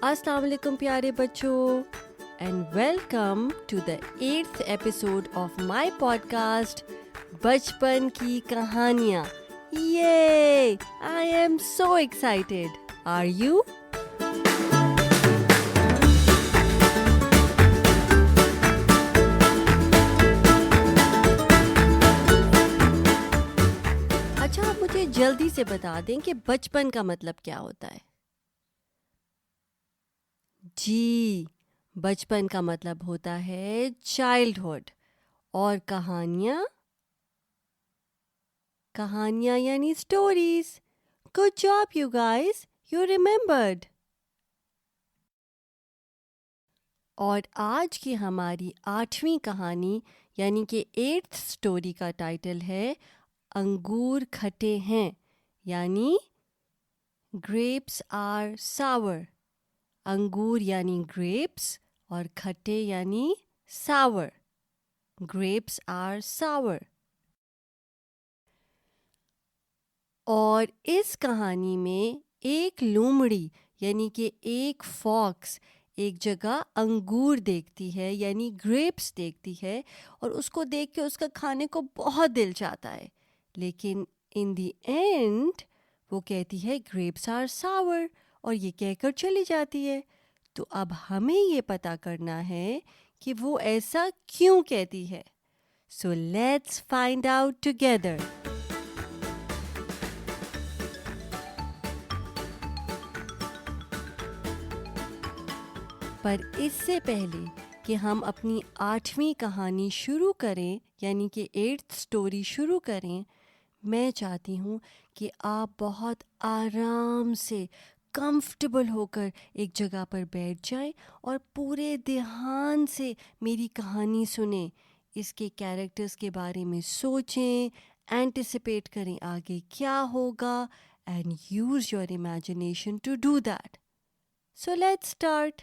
अस्सलाम वालेकुम प्यारे बच्चों and welcome to the 8th episode of my podcast बचपन की कहानियाँ. Yay! I am so excited. Are you? अच्छा, आप मुझे जल्दी से बता दें कि बचपन का मतलब क्या होता है. जी, बचपन का मतलब होता है चाइल्डहुड. और कहानियाँ यानी stories. Good job you guys, you remembered. और आज की हमारी 8वीं कहानी यानी कि 8th स्टोरी का टाइटल है अंगूर खट्टे हैं यानी ग्रेप्स आर सावर. अंगूर यानी ग्रेप्स और खट्टे यानी सावर. ग्रेप्स आर सावर. और इस कहानी में एक लोमड़ी यानी कि एक फॉक्स एक जगह अंगूर देखती है यानी ग्रेप्स देखती है और उसको देख के उसका खाने को बहुत दिल चाहता है, लेकिन इन द एंड वो कहती है ग्रेप्स आर सावर और ये कहकर चली जाती है. तो अब हमें ये पता करना है कि वो ऐसा क्यों कहती है. So let's find out together. पर इससे पहले कि हम अपनी 8वीं कहानी शुरू करें यानी कि 8th स्टोरी शुरू करें, मैं चाहती हूँ कि आप बहुत आराम से कंफर्टेबल होकर एक जगह पर बैठ जाएं और पूरे ध्यान से मेरी कहानी सुनें. इसके कैरेक्टर्स के बारे में सोचें, एंटिसिपेट करें आगे क्या होगा and use your imagination to do that. So let's start.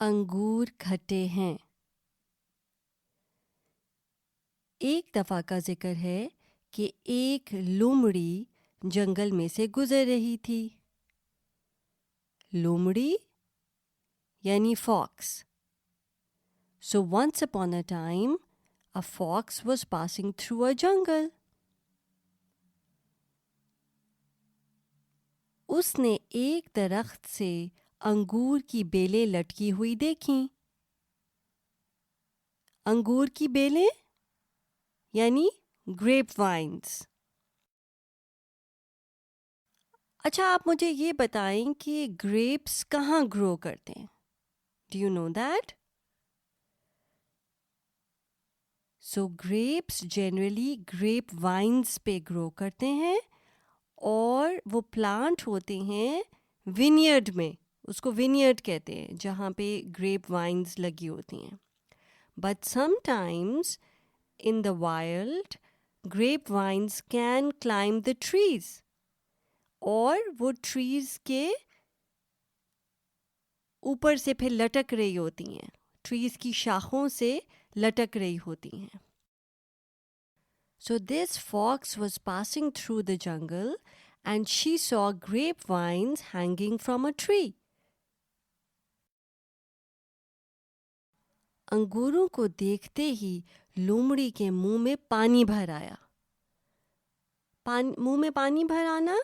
अंगूर खट्टे हैं. एक दफ़ा का जिक्र है कि एक लोमड़ी जंगल में से गुजर रही थी. लोमड़ी यानी fox. So once upon a time a fox was passing through a jungle. उसने एक दरख्त से अंगूर की बेलें लटकी हुई देखी. अंगूर की बेलें यानी ग्रेप वाइन्स. अच्छा, आप मुझे ये बताएं कि ग्रेप्स कहाँ ग्रो करते हैं. Do you know that? So grapes generally grape vines पे ग्रो करते हैं और वो प्लांट होते हैं विनियर्ड में. उसको विनियर्ड कहते हैं जहाँ पे ग्रेप वाइन्स लगी होती हैं. But sometimes in the wild grape vines can climb the trees और वो ट्रीज के ऊपर से फिर लटक रही होती हैं. ट्रीज की शाखों से लटक रही होती हैं. So this fox was passing through the jungle and she saw grapevines hanging from a tree. अंगूरों को देखते ही लोमड़ी के मुंह में पानी भर आया. मुंह में पानी भर आना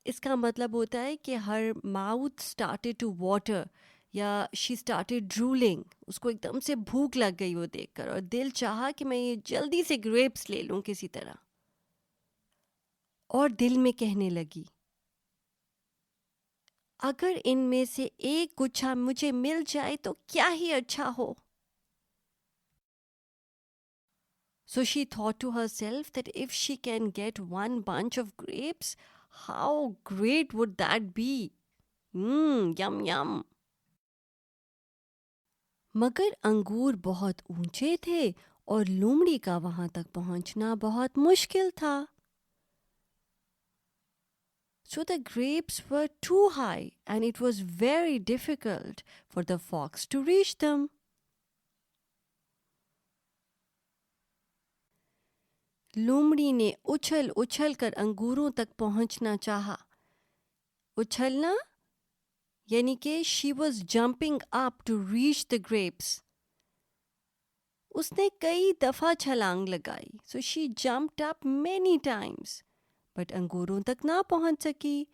इसका मतलब होता है कि her mouth started to water या शी स्टार्टेड ड्रूलिंग. उसको एकदम से भूख लग गई वो देखकर और दिल चाहा कि मैं ये जल्दी से ग्रेप्स ले लूं किसी तरह. और दिल में कहने लगी, अगर इनमें से एक गुच्छा मुझे मिल जाए तो क्या ही अच्छा हो. So she thought to herself that if she can get one bunch of grapes, how great would that be? Yum yum. मगर अंगूर बहुत ऊंचे थे और लोमड़ी का वहां तक पहुंचना बहुत मुश्किल था. So the grapes were too high and it was very difficult for the fox to reach them. लोमड़ी ने उछल उछल कर अंगूरों तक पहुंचना चाहा। उछलना यानी कि she was jumping up to reach the grapes. उसने कई दफा छलांग लगाई, so she jumped up many times, but अंगूरों तक ना पहुंच सकी।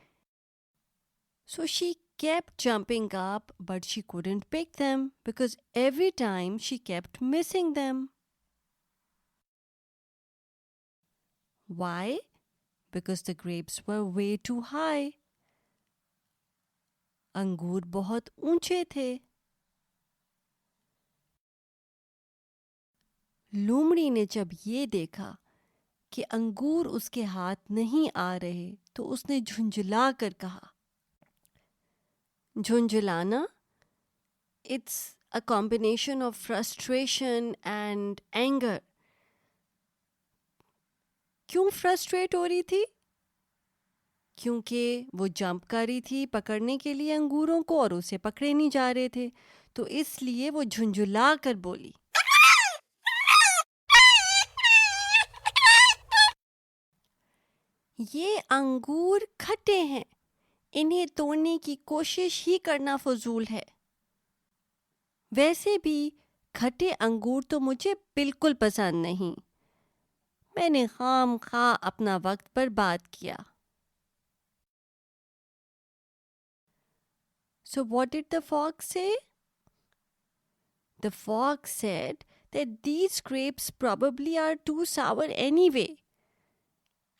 So she kept jumping up, but she couldn't pick them because every time she kept missing them. Why? Because the grapes were way too high. अंगूर बहुत ऊंचे थे। लोमड़ी ने जब ये देखा कि अंगूर उसके हाथ नहीं आ रहे तो उसने झुंझुला कर कहा। झुंझुलाना, it's a combination of frustration and anger. क्यों फ्रस्ट्रेट हो रही थी? क्योंकि वो जंप कर रही थी पकड़ने के लिए अंगूरों को और उसे पकड़े नहीं जा रहे थे, तो इसलिए वो झुंझुला कर बोली। ये अंगूर खट्टे हैं, इन्हें तोड़ने की कोशिश ही करना फजूल है। वैसे भी खट्टे अंगूर तो मुझे बिल्कुल पसंद नहीं। मैंने खाम खा अपना वक्त बर्बाद किया। So what did the fox say? The fox said that these grapes probably are too sour anyway.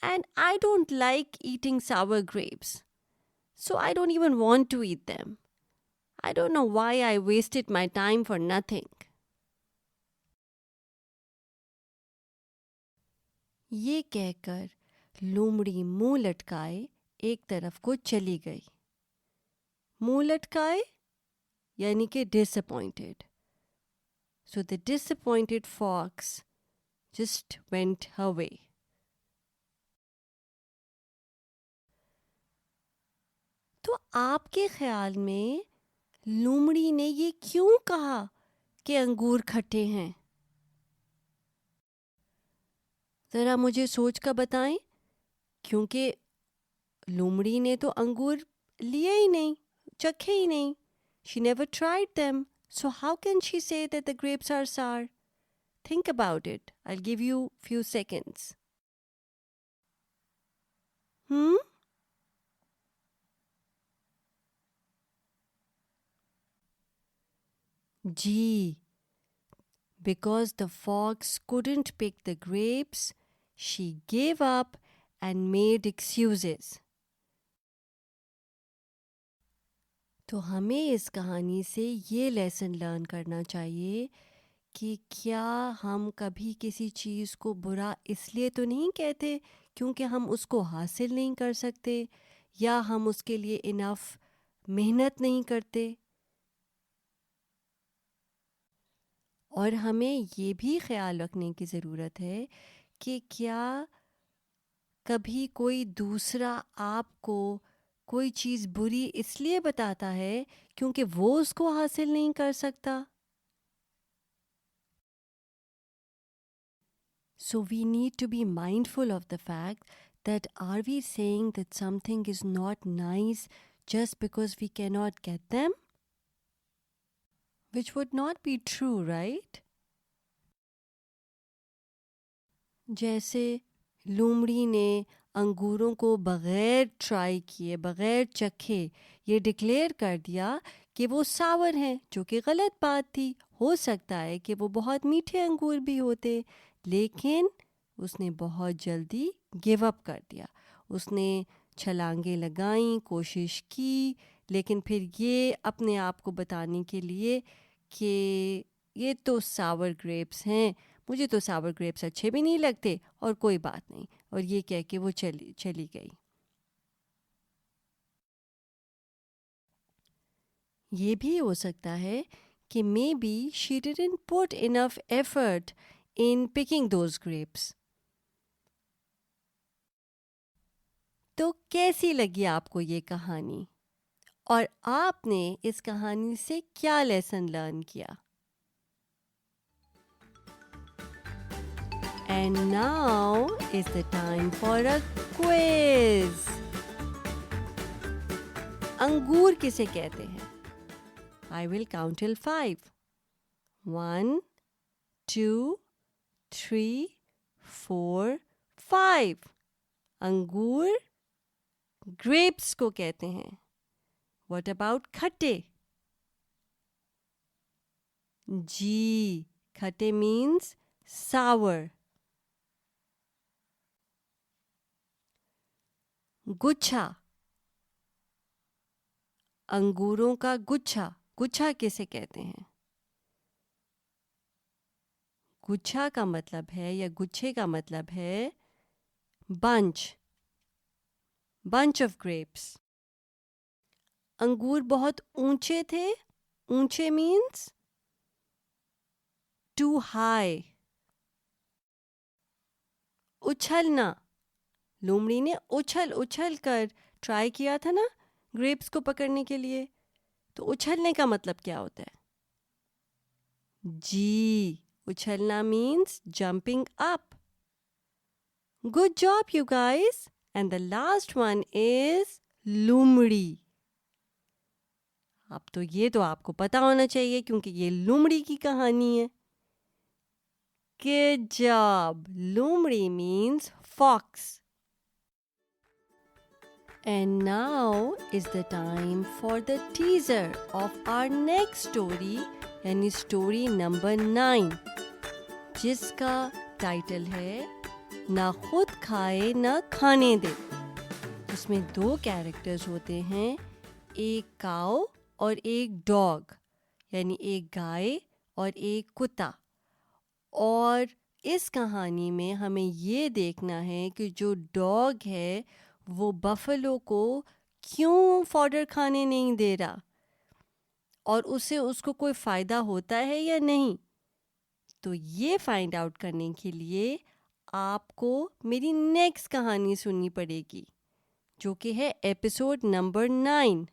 And I don't like eating sour grapes. So I don't even want to eat them. I don't know why I wasted my time for nothing. ये कहकर लोमड़ी मुंह लटकाए एक तरफ को चली गई। मुंह लटकाए यानी कि disappointed. So the disappointed fox just went her way. तो आपके ख्याल में लोमड़ी ने ये क्यों कहा कि अंगूर खट्टे हैं? ज़रा मुझे सोच कर बताएं, क्योंकि लोमड़ी ने तो अंगूर लिए ही नहीं, चखे ही नहीं। She never tried them. So how can she say that the grapes are sour? Think about it. I'll give you few seconds. Gee, because the fox couldn't pick the grapes, she gave up and made excuses. तो हमें इस कहानी से ये lesson learn करना चाहिए कि क्या हम कभी किसी चीज़ को बुरा इसलिए तो नहीं कहते क्योंकि हम उसको हासिल नहीं कर सकते या हम उसके लिए इनफ मेहनत नहीं करते। और हमें ये भी ख्याल रखने की ज़रूरत है कि क्या कभी कोई दूसरा आपको कोई चीज़ बुरी इसलिए बताता है क्योंकि वो उसको हासिल नहीं कर सकता। So we need to be mindful of the fact that are we saying that something is not nice just because we cannot get them? Which would not be true, right? जैसे लोमड़ी ने अंगूरों को बग़ैर ट्राई किए बग़ैर चखे ये declare कर दिया कि वो सावर हैं, जो कि गलत बात थी। हो सकता है कि वो बहुत मीठे अंगूर भी होते, लेकिन उसने बहुत जल्दी गिव अप कर दिया। उसने छलांगे लगाई, कोशिश की, लेकिन फिर ये अपने आप को बताने के लिए कि ये तो सावर ग्रेप्स हैं, मुझे तो सावर ग्रेप्स अच्छे भी नहीं लगते और कोई बात नहीं, और ये कह के वो चली गई। ये भी हो सकता है कि may be she didn't put enough effort in picking those grapes. तो कैसी लगी आपको ये कहानी और आपने इस कहानी से क्या लेसन लर्न किया? And now is the time for a quiz. अंगूर किसे कहते हैं? I will count till 5. 1, 2, 3, 4, 5. अंगूर grapes को कहते हैं. What about खट्टे? G. खट्टे means sour. गुच्छा. अंगूरों का गुच्छा. गुच्छा किसे कहते हैं? गुच्छा का मतलब है या गुच्छे का मतलब है bunch. Bunch of grapes. अंगूर बहुत ऊंचे थे. ऊंचे means too high. उछलना. लोमड़ी ने उछल उछल कर ट्राई किया था ना ग्रेप्स को पकड़ने के लिए. तो उछलने का मतलब क्या होता है? जी. उछलना means jumping up. Good job, you guys. And the last one is लोमड़ी. अब तो ये तो आपको पता होना चाहिए क्योंकि ये लोमड़ी की कहानी है. Good job. लोमड़ी means fox. And now is the time for the teaser of our next story, यानी story number 9, जिसका टाइटल है ना खुद खाए ना खाने दे. उसमें 2 कैरेक्टर्स होते हैं, एक काऊ और एक डॉग, यानी एक गाय और एक कुत्ता. और इस कहानी में हमें ये देखना है कि जो डॉग है वो बफलो को क्यों फॉडर खाने नहीं दे रहा और उससे उसको कोई फ़ायदा होता है या नहीं. तो ये फाइंड आउट करने के लिए आपको मेरी नेक्स्ट कहानी सुननी पड़ेगी, जो कि है एपिसोड नंबर 9.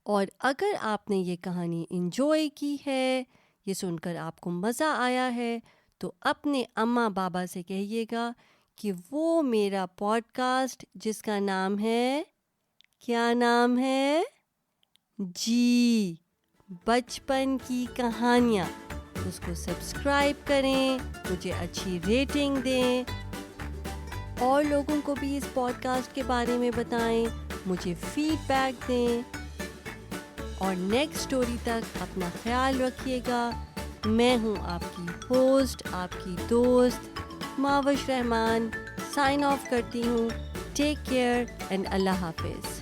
और अगर आपने ये कहानी एंजॉय की है, ये सुनकर आपको मज़ा आया है, तो अपने अम्मा बाबा से कहिएगा कि वो मेरा पॉडकास्ट जिसका नाम है, क्या नाम है? जी, बचपन की कहानियाँ, उसको सब्सक्राइब करें, मुझे अच्छी रेटिंग दें और लोगों को भी इस पॉडकास्ट के बारे में बताएं, मुझे फीडबैक दें. और नेक्स्ट स्टोरी तक अपना ख्याल रखिएगा. मैं हूँ आपकी होस्ट, आपकी दोस्त मावश रहमान. साइन ऑफ करती हूँ. टेक केयर एंड अल्लाह हाफिज़.